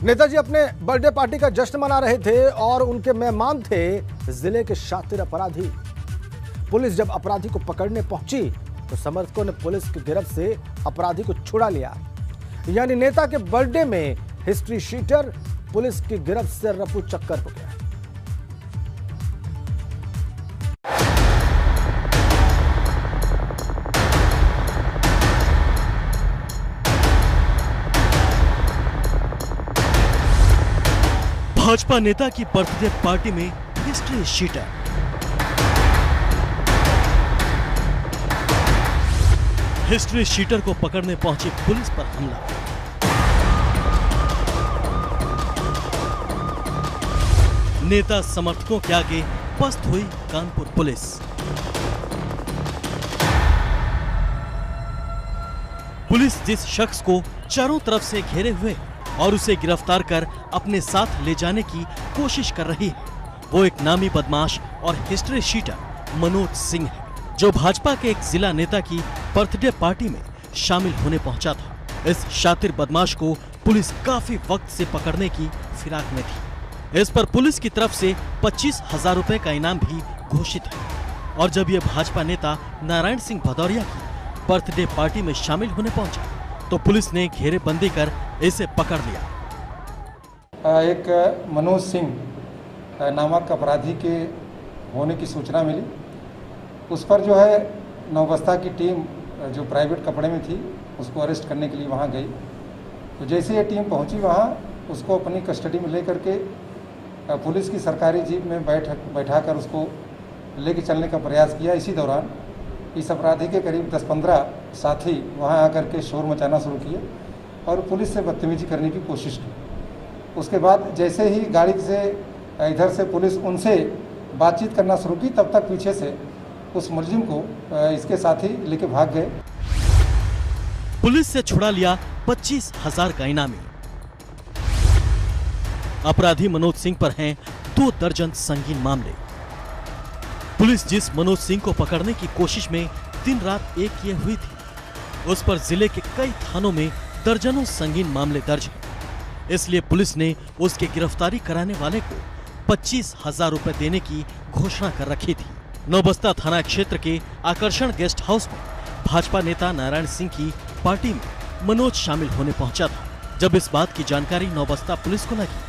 नेताजी अपने birthday party का जश्न मना रहे थे और उनके मेहमान थे जिले के शातिर अपराधी। पुलिस जब अपराधी को पकड़ने पहुंची तो समर्थकों ने पुलिस की गिरफ्त से अपराधी को छुड़ा लिया। यानी नेता के बर्थडे में हिस्ट्री शीटर पुलिस की गिरफ्त से रफू चक्कर हो गया। भाजपा नेता की बर्थडे पार्टी में हिस्ट्री शीटर। हिस्ट्री शीटर को पकड़ने पहुंची पुलिस पर हमला। नेता समर्थकों के आगे पस्त हुई कानपुर पुलिस। पुलिस जिस शख्स को चारों तरफ से घेरे हुए और उसे गिरफ्तार कर अपने साथ ले जाने की कोशिश कर रही है, वो एक नामी बदमाश और हिस्ट्री शीटर मनोज सिंह है, जो भाजपा के एक जिला नेता की बर्थडे पार्टी में शामिल होने पहुंचा था। इस शातिर बदमाश को पुलिस काफी वक्त से पकड़ने की फिराक में थी। इस पर पुलिस की तरफ से 25,000 रुपए का इनाम भी घोषित है। और जब ये भाजपा नेता नारायण सिंह भदौरिया की बर्थडे पार्टी में शामिल होने पहुंचा तो पुलिस ने घेरेबंदी कर इसे पकड़ लिया। एक मनोज सिंह नामक अपराधी के होने की सूचना मिली। उस पर जो है नौबस्ता की टीम जो प्राइवेट कपड़े में थी उसको अरेस्ट करने के लिए वहां गई। तो जैसे ये टीम पहुंची वहां, उसको अपनी कस्टडी में लेकर के पुलिस की सरकारी जीप में बैठाकर उसको लेके चलने का प्रयास किया। इसी दौरान इस अपराधी के करीब 10-15 साथी वहां आकर के शोर मचाना शुरू किए और पुलिस से बदतमीजी करने की कोशिश की। उसके बाद जैसे ही गाड़ी से इधर से पुलिस उनसे बातचीत करना शुरू की, तब तक पीछे से उस मुलजिम को इसके साथी लेके भाग गए। पुलिस से छुड़ा लिया 25,000 का इनामी। अपराधी मनोज सिंह पर हैं 2 दर्जन संगीन मामले। पुलिस जिस मनोज सिंह को पकड़ने की कोशिश में दिन रात एक किए हुई थी, उस पर जिले के कई थानों में दर्जनों संगीन मामले दर्ज हैं। इसलिए पुलिस ने उसकी गिरफ्तारी कराने वाले को 25,000 रुपए देने की घोषणा कर रखी थी। नौबस्ता थाना क्षेत्र के आकर्षण गेस्ट हाउस में भाजपा नेता नारायण सिंह की पार्टी में मनोज शामिल होने पहुंचा था। जब इस बात की जानकारी नौबस्ता पुलिस को लगी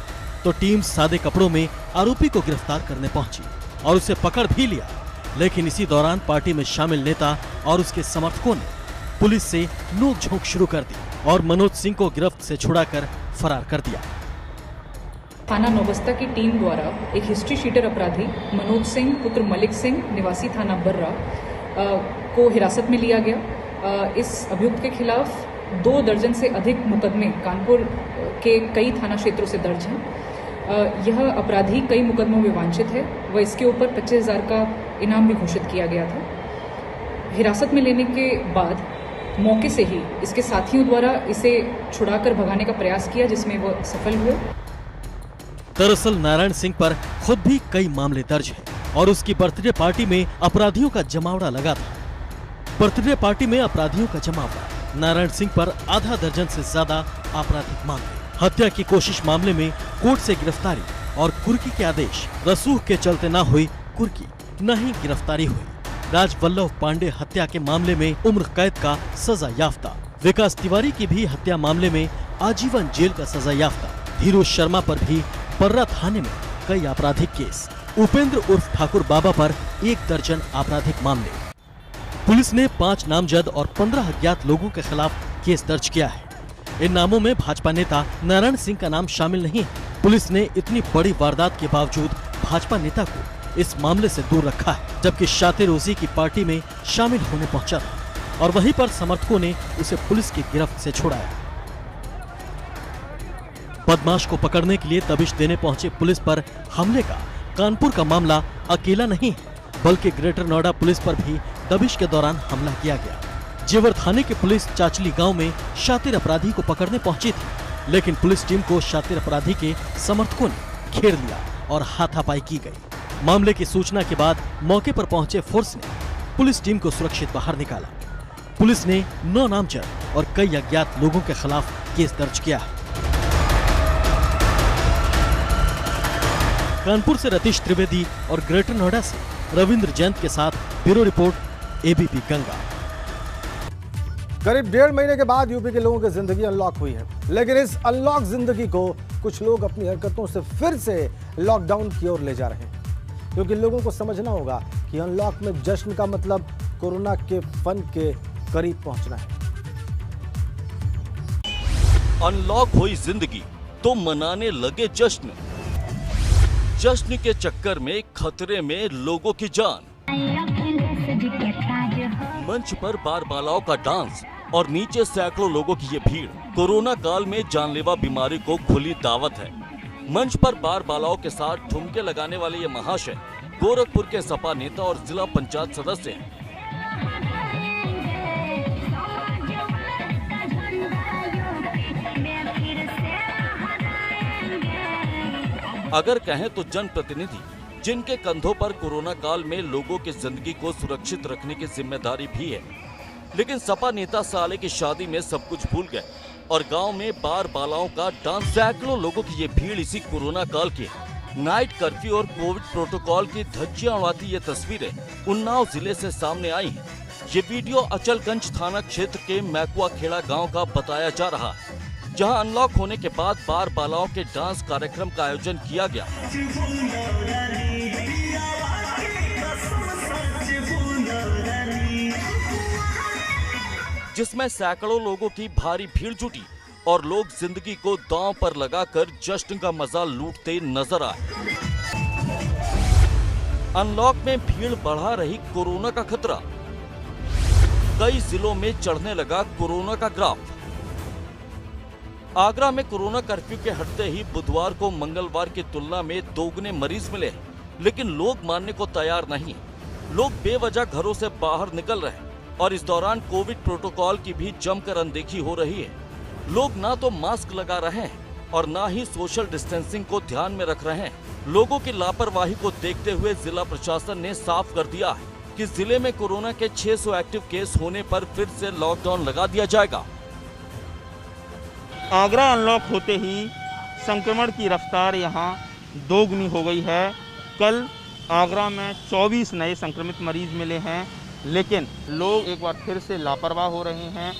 तो टीम सादे कपड़ों में आरोपी को गिरफ्तार करने पहुंची और उसे पकड़ भी लिया। लेकिन इसी दौरान पार्टी में शामिल नेता और उसके समर्थकों ने पुलिस से नोकझोंक शुरू कर दी और मनोज सिंह को गिरफ्त से छुड़ाकर फरार कर दिया। थाना नौबस्ता की टीम द्वारा एक हिस्ट्री शीटर अपराधी मनोज सिंह पुत्र मलिक सिंह निवासी थाना बर्रा को हिरासत में लिया गया। इस अभियुक्त के खिलाफ 2 दर्जन से अधिक मुकदमे कानपुर के कई थाना क्षेत्रों से दर्ज हैं। यह अपराधी कई मुकदमों में वांछित है व इसके ऊपर 25,000 का इनाम भी घोषित किया गया था। हिरासत में लेने के बाद मौके से ही इसके साथियों द्वारा इसे छुड़ाकर भगाने का प्रयास किया, जिसमें वह सफल हुए। दरअसल नारायण सिंह पर खुद भी कई मामले दर्ज हैं और उसकी बर्थडे पार्टी में अपराधियों का जमावड़ा लगा था। बर्थडे पार्टी में अपराधियों का जमावड़ा, नारायण सिंह पर आधा दर्जन से ज्यादा आपराधिक मामले, हत्या की कोशिश मामले में कोर्ट से गिरफ्तारी और कुर्की के आदेश, रसूख के चलते न हुई कुर्की न ही गिरफ्तारी हुई। राजवल्लभ पांडे हत्या के मामले में उम्र कैद का सजा याफ्ता, विकास तिवारी की भी हत्या मामले में आजीवन जेल का सजा याफ्ता, धीरू शर्मा पर भी बर्रा थाने में कई आपराधिक केस, उपेंद्र उर्फ ठाकुर बाबा पर 1 दर्जन आपराधिक मामले। पुलिस ने 5 नामजद और 15 अज्ञात लोगों के खिलाफ केस दर्ज किया है। इन नामों में भाजपा नेता नारायण सिंह का नाम शामिल नहीं है। पुलिस ने इतनी बड़ी वारदात के बावजूद भाजपा नेता को इस मामले से दूर रखा है, जबकि शातिर रोजी की पार्टी में शामिल होने पहुंचा था और वहीं पर समर्थकों ने उसे पुलिस की गिरफ्त से छुड़ाया। बदमाश को पकड़ने के लिए दबिश देने पहुंचे पुलिस पर हमले का कानपुर का मामला अकेला नहीं है, बल्कि ग्रेटर नोएडा पुलिस पर भी दबिश के दौरान हमला किया गया। जेवर थाने की पुलिस चाचली गांव में शातिर अपराधी को पकड़ने पहुंची थी, लेकिन पुलिस टीम को शातिर अपराधी के समर्थकों ने घेर लिया और हाथापाई की गई। मामले की सूचना के बाद मौके पर पहुंचे फोर्स ने पुलिस टीम को सुरक्षित बाहर निकाला। पुलिस ने 9 नामजद और कई अज्ञात लोगों के खिलाफ केस दर्ज किया है। कानपुर से रतीश त्रिवेदी और ग्रेटर नोएडा से रविंद्र जैन के साथ ब्यूरो रिपोर्ट एबीपी गंगा। करीब 1.5 महीने के बाद यूपी के लोगों की जिंदगी अनलॉक हुई है, लेकिन इस अनलॉक जिंदगी को कुछ लोग अपनी हरकतों से फिर से लॉकडाउन की ओर ले जा रहे हैं, क्योंकि लोगों को समझना होगा कि अनलॉक में जश्न का मतलब कोरोना के फन के करीब पहुंचना है। अनलॉक हुई जिंदगी तो मनाने लगे जश्न। जश्न के चक्कर में खतरे में लोगों की जान। मंच पर बारबालाओं का डांस और नीचे सैकड़ों लोगों की ये भीड़ कोरोना काल में जानलेवा बीमारी को खुली दावत है। मंच पर बारबालाओं के साथ ठुमके लगाने वाले ये महाशय गोरखपुर के सपा नेता और जिला पंचायत सदस्य हैं। अगर कहें तो जनप्रतिनिधि जिनके कंधों पर कोरोना काल में लोगों की जिंदगी को सुरक्षित रखने की जिम्मेदारी भी है, लेकिन सपा नेता साले की शादी में सब कुछ भूल गए और गांव में बारबालाओं का डांस। सैकड़ों लोगों की ये भीड़ इसी कोरोना काल की है। नाइट कर्फ्यू और कोविड प्रोटोकॉल की धज्जियां उड़ाती ये तस्वीरें उन्नाव जिले से सामने आई हैं। ये वीडियो अचलगंज थाना क्षेत्र के मैकुआ खेड़ा गाँव का बताया जा रहा है, जहां अनलॉक होने के बाद बारबालाओं के डांस कार्यक्रम का आयोजन किया गया, जिसमें सैकड़ों लोगों की भारी भीड़ जुटी और लोग जिंदगी को दांव पर लगाकर जश्न का मजा लूटते नजर आए। अनलॉक में भीड़ बढ़ा रही कोरोना का खतरा। कई जिलों में चढ़ने लगा कोरोना का ग्राफ। आगरा में कोरोना कर्फ्यू के हटते ही बुधवार को मंगलवार की तुलना में दोगुने मरीज मिले, लेकिन लोग मानने को तैयार नहीं। लोग बेवजह घरों से बाहर निकल रहे हैं और इस दौरान कोविड प्रोटोकॉल की भी जमकर अनदेखी हो रही है। लोग ना तो मास्क लगा रहे हैं और ना ही सोशल डिस्टेंसिंग को ध्यान में रख रहे हैं। लोगों की लापरवाही को देखते हुए जिला प्रशासन ने साफ कर दिया है कि जिले में कोरोना के 600 एक्टिव केस होने पर फिर से लॉकडाउन लगा दिया जाएगा। आगरा अनलॉक होते ही संक्रमण की रफ्तार यहाँ दोगुनी हो गई है। कल आगरा में 24 नए संक्रमित मरीज मिले हैं, लेकिन लोग एक बार फिर से लापरवाह हो रहे हैं,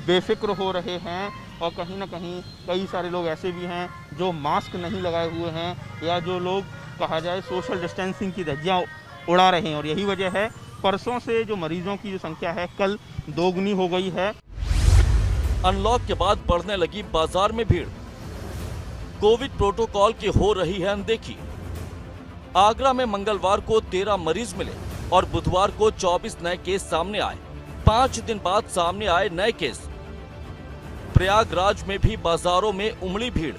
बेफिक्र हो रहे हैं और कहीं ना कहीं कई सारे लोग ऐसे भी हैं जो मास्क नहीं लगाए हुए हैं या जो लोग कहा जाए सोशल डिस्टेंसिंग की धज्जियां उड़ा रहे हैं। और यही वजह है परसों से जो मरीजों की जो संख्या है कल दोगुनी हो गई है। अनलॉक के बाद बढ़ने लगी बाजार में भीड़। कोविड प्रोटोकॉल की हो रही है अनदेखी। आगरा में मंगलवार को 13 मरीज मिले और बुधवार को 24 नए केस सामने आए। 5 दिन बाद सामने आए नए केस। प्रयागराज में भी बाजारों में उमड़ी भीड़।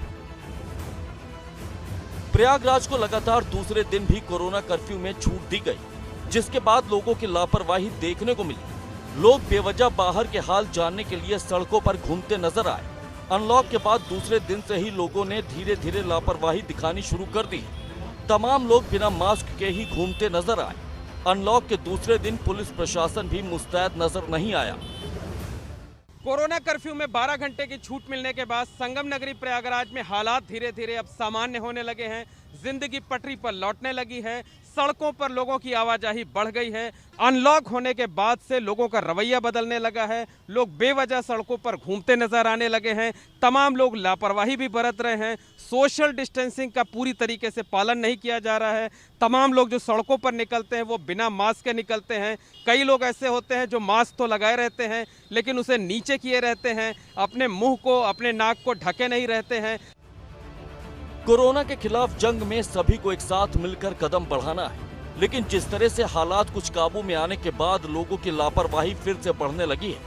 प्रयागराज को लगातार दूसरे दिन भी कोरोना कर्फ्यू में छूट दी गई, जिसके बाद लोगों की लापरवाही देखने को मिली। लोग बेवजह बाहर के हाल जानने के लिए सड़कों पर घूमते नजर आए। अनलॉक के बाद दूसरे दिन से ही लोगों ने धीरे धीरे लापरवाही दिखानी शुरू कर दी। तमाम लोग बिना मास्क के ही घूमते नजर आए। अनलॉक के दूसरे दिन पुलिस प्रशासन भी मुस्तैद नजर नहीं आया। कोरोना कर्फ्यू में 12 घंटे की छूट मिलने के बाद संगम नगरी प्रयागराज में हालात धीरे धीरे अब सामान्य होने लगे हैं। जिंदगी पटरी पर लौटने लगी है। सड़कों पर लोगों की आवाजाही बढ़ गई है। अनलॉक होने के बाद से लोगों का रवैया बदलने लगा है। लोग बेवजह सड़कों पर घूमते नजर आने लगे हैं। तमाम लोग लापरवाही भी बरत रहे हैं। सोशल डिस्टेंसिंग का पूरी तरीके से पालन नहीं किया जा रहा है। तमाम लोग जो सड़कों पर निकलते हैं वो बिना मास्क के निकलते हैं। कई लोग ऐसे होते हैं जो मास्क तो लगाए रहते हैं लेकिन उसे नीचे किए रहते हैं, अपने मुंह को अपने नाक को ढके नहीं रहते हैं। कोरोना के खिलाफ जंग में सभी को एक साथ मिलकर कदम बढ़ाना है, लेकिन जिस तरह से हालात कुछ काबू में आने के बाद लोगों की लापरवाही फिर से बढ़ने लगी है,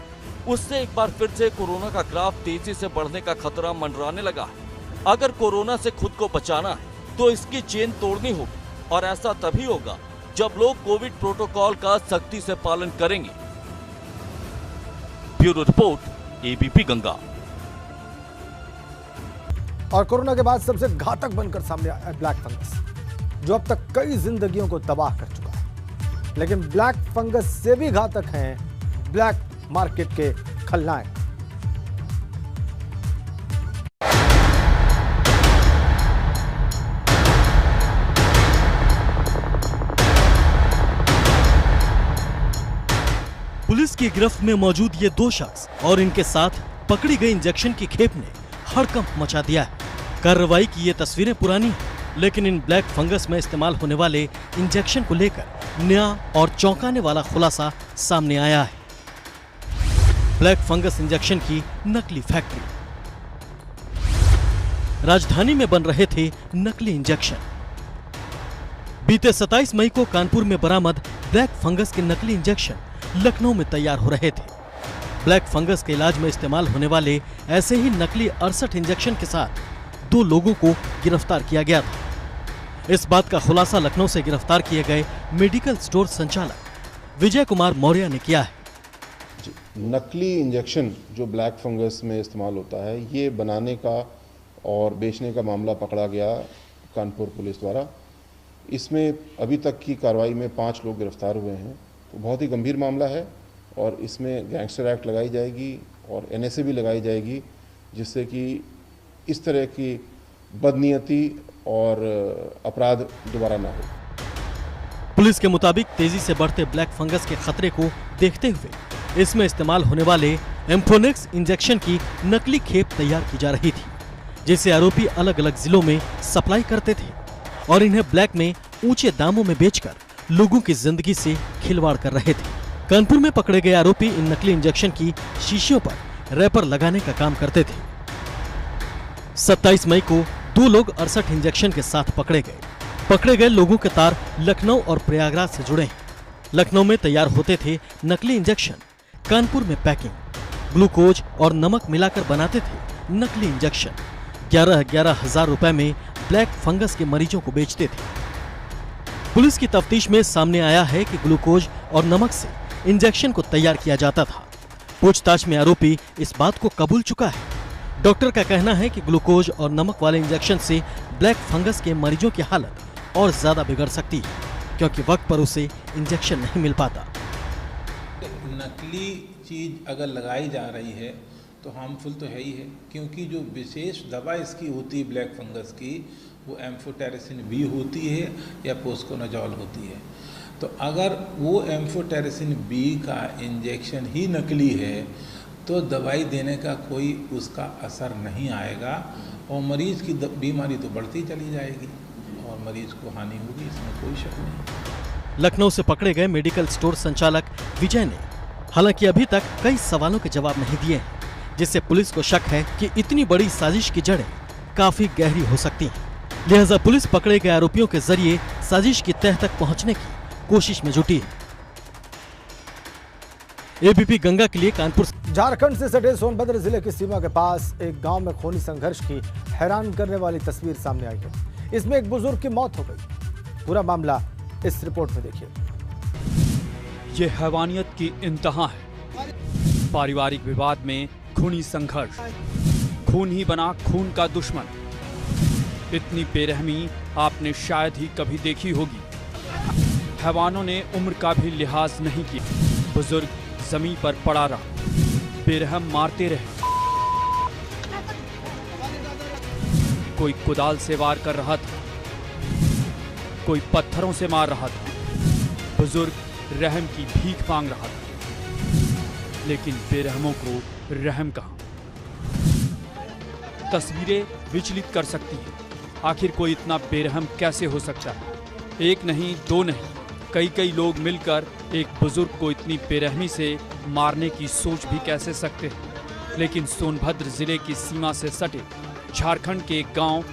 उससे एक बार फिर से कोरोना का ग्राफ तेजी से बढ़ने का खतरा मंडराने लगा है। अगर कोरोना से खुद को बचाना है तो इसकी चेन तोड़नी होगी और ऐसा तभी होगा जब लोग कोविड प्रोटोकॉल का सख्ती से पालन करेंगे। Bureau report ABP Ganga. और कोरोना के बाद सबसे घातक बनकर सामने आया ब्लैक फंगस, जो अब तक कई जिंदगियों को तबाह कर चुका है। लेकिन ब्लैक फंगस से भी घातक हैं ब्लैक मार्केट के खलनायक। पुलिस की गिरफ्त में मौजूद ये 2 शख्स और इनके साथ पकड़ी गई इंजेक्शन की खेप ने हड़कंप मचा दिया है। कार्रवाई की ये तस्वीरें पुरानी हैं, लेकिन इन ब्लैक फंगस में इस्तेमाल होने वाले इंजेक्शन को लेकर नया और चौंकाने वाला खुलासा सामने आया है। ब्लैक फंगस इंजेक्शन की नकली फैक्ट्री। राजधानी में बन रहे थे नकली इंजेक्शन। बीते 27 मई को कानपुर में बरामद ब्लैक फंगस के नकली इंजेक्शन लखनऊ में तैयार हो रहे थे। ब्लैक फंगस के इलाज में इस्तेमाल होने वाले ऐसे ही नकली 68 इंजेक्शन के साथ 2 लोगों को गिरफ्तार किया गया था। इस बात का खुलासा लखनऊ से गिरफ्तार किए गए मेडिकल स्टोर संचालक विजय कुमार मौर्य ने किया है। नकली इंजेक्शन जो ब्लैक फंगस में इस्तेमाल होता है, ये बनाने का और बेचने का मामला पकड़ा गया कानपुर पुलिस द्वारा। इसमें अभी तक की कार्रवाई में 5 लोग गिरफ्तार हुए हैं। तो बहुत ही गंभीर मामला है और इसमें गैंगस्टर एक्ट लगाई जाएगी और NSA भी लगाई जाएगी, जिससे कि इस तरह की बदनीयती और अपराध दोबारा ना हो। पुलिस के मुताबिक तेजी से बढ़ते ब्लैक फंगस के खतरे को देखते हुए इसमें इस्तेमाल होने वाले एम्फोनेक्स इंजेक्शन की नकली खेप तैयार की जा रही थी, जिसे आरोपी अलग अलग जिलों में सप्लाई करते थे और इन्हें ब्लैक में ऊंचे दामों में बेचकर लोगों की जिंदगी से खिलवाड़ कर रहे थे। कानपुर में पकड़े गए आरोपी इन नकली इंजेक्शन की शीशियों पर रैपर लगाने का काम करते थे। 27 मई को 2 लोग 68 इंजेक्शन के साथ पकड़े गए। पकड़े गए लोगों के तार लखनऊ और प्रयागराज से जुड़े हैं। लखनऊ में तैयार होते थे नकली इंजेक्शन, कानपुर में पैकिंग, ग्लूकोज और नमक मिलाकर बनाते थे नकली इंजेक्शन। 11,000 रुपए में ब्लैक फंगस के मरीजों को बेचते थे। पुलिस की तफ्तीश में सामने आया है कि ग्लूकोज और नमक से इंजेक्शन को तैयार किया जाता था। पूछताछ में आरोपी इस बात को कबूल चुका है। डॉक्टर का कहना है कि ग्लूकोज और नमक वाले इंजेक्शन से ब्लैक फंगस के मरीजों की हालत और ज्यादा बिगड़ सकती है, क्योंकि वक्त पर उसे इंजेक्शन नहीं मिल पाता। नकली चीज अगर लगाई जा रही है तो हार्मफुल तो है ही है, क्योंकि जो विशेष दवा इसकी होती है ब्लैक फंगस की, वो एम्फोटेरिसिन बी होती है या पोस्कोनाजॉल होती है। तो अगर वो एम्फोटेरिसिन बी का इंजेक्शन ही नकली है तो दवाई देने का कोई उसका असर नहीं आएगा और मरीज की बीमारी तो बढ़ती चली जाएगी और मरीज को हानि होगी, इसमें कोई शक नहीं। लखनऊ से पकड़े गए मेडिकल स्टोर संचालक विजय ने हालांकि अभी तक कई सवालों के जवाब नहीं दिए हैं, जिससे पुलिस को शक है कि इतनी बड़ी साजिश की जड़ें काफी गहरी हो सकती हैं। लिहाजा पुलिस पकड़े गए आरोपियों के जरिए साजिश की तह तक पहुंचने की कोशिश में जुटी है। एबीपी गंगा के लिए कानपुर। झारखंड से सटे सोनभद्र जिले की सीमा के पास एक गांव में खूनी संघर्ष की हैरान करने वाली तस्वीर सामने आई है। इसमें एक बुजुर्ग की मौत हो गई। पूरा मामला इस रिपोर्ट में देखिए। ये हैवानियत की इंतहा है। पारिवारिक विवाद में खूनी संघर्ष, खून ही बना खून का दुश्मन। इतनी बेरहमी आपने शायद ही कभी देखी होगी। हैवानों ने उम्र का भी लिहाज नहीं किया। बुजुर्ग जमीन पर पड़ा रहा, बेरहम मारते रहे। कोई कुदाल से वार कर रहा था, कोई पत्थरों से मार रहा था। बुजुर्ग रहम की भीख मांग रहा था, लेकिन बेरहमों को रहम कहां। तस्वीरें विचलित कर सकती हैं। आखिर कोई इतना बेरहम कैसे हो सकता है? एक नहीं, दो नहीं, कई लोग मिलकर एक बुजुर्ग को इतनी बेरहमी से मारने की सोच भी कैसे सकते हैं? लेकिन सोनभद्र जिले की सीमा से सटे झारखंड के एक गांव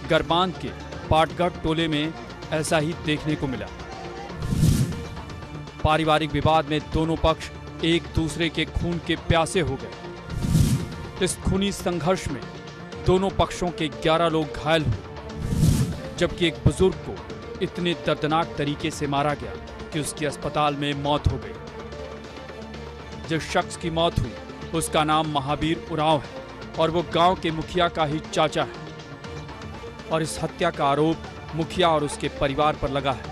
गरबांध के पाटगढ़ टोले में ऐसा ही देखने को मिला। पारिवारिक विवाद में दोनों पक्ष एक दूसरे के खून के प्यासे हो गए। इस खूनी संघर्ष में दोनों पक्षों के 11 लोग घायल हुए, जबकि एक बुजुर्ग को इतने दर्दनाक तरीके से मारा गया कि उसकी अस्पताल में मौत हो गई। जिस शख्स की मौत हुई उसका नाम महावीर उरांव है और वो गांव के मुखिया का ही चाचा है और इस हत्या का आरोप मुखिया और उसके परिवार पर लगा है।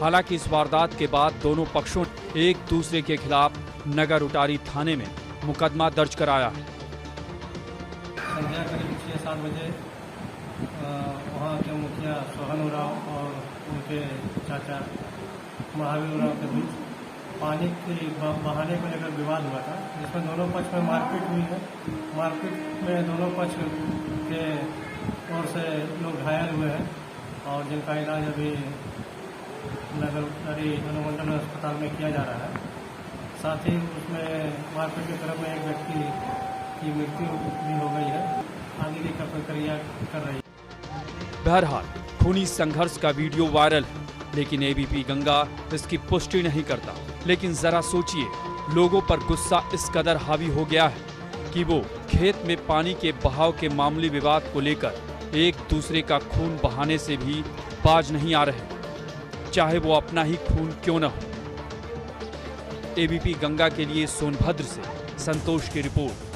हालांकि इस वारदात के बाद दोनों पक्षों ने एक दूसरे के खिलाफ नगर उटारी थाने में मुकदमा दर्ज कराया है। संध्या करीब 6-7 बजे वहाँ के मुखिया सोहन उरांव और उनके चाचा महावीर उरांव के बीच पानी की बहाने को लेकर विवाद हुआ था, जिसमें दोनों पक्ष में मारपीट हुई है। मारपीट में दोनों पक्ष के ओर से लोग घायल हुए हैं और जिनका इलाज अभी नगरी अनुमंडल अस्पताल में किया जा रहा है। साथ ही उसमें मारपीट के क्रम में एक व्यक्ति की मृत्यु भी हो गई है। आगे की प्रक्रिया कर रही है। बहरहाल खूनी संघर्ष का वीडियो वायरल है, लेकिन एबीपी गंगा इसकी पुष्टि नहीं करता। लेकिन जरा सोचिए, लोगों पर गुस्सा इस कदर हावी हो गया है कि वो खेत में पानी के बहाव के मामूली विवाद को लेकर एक दूसरे का खून बहाने से भी बाज नहीं आ रहे, चाहे वो अपना ही खून क्यों न हो। एबीपी गंगा के लिए सोनभद्र से संतोष की रिपोर्ट।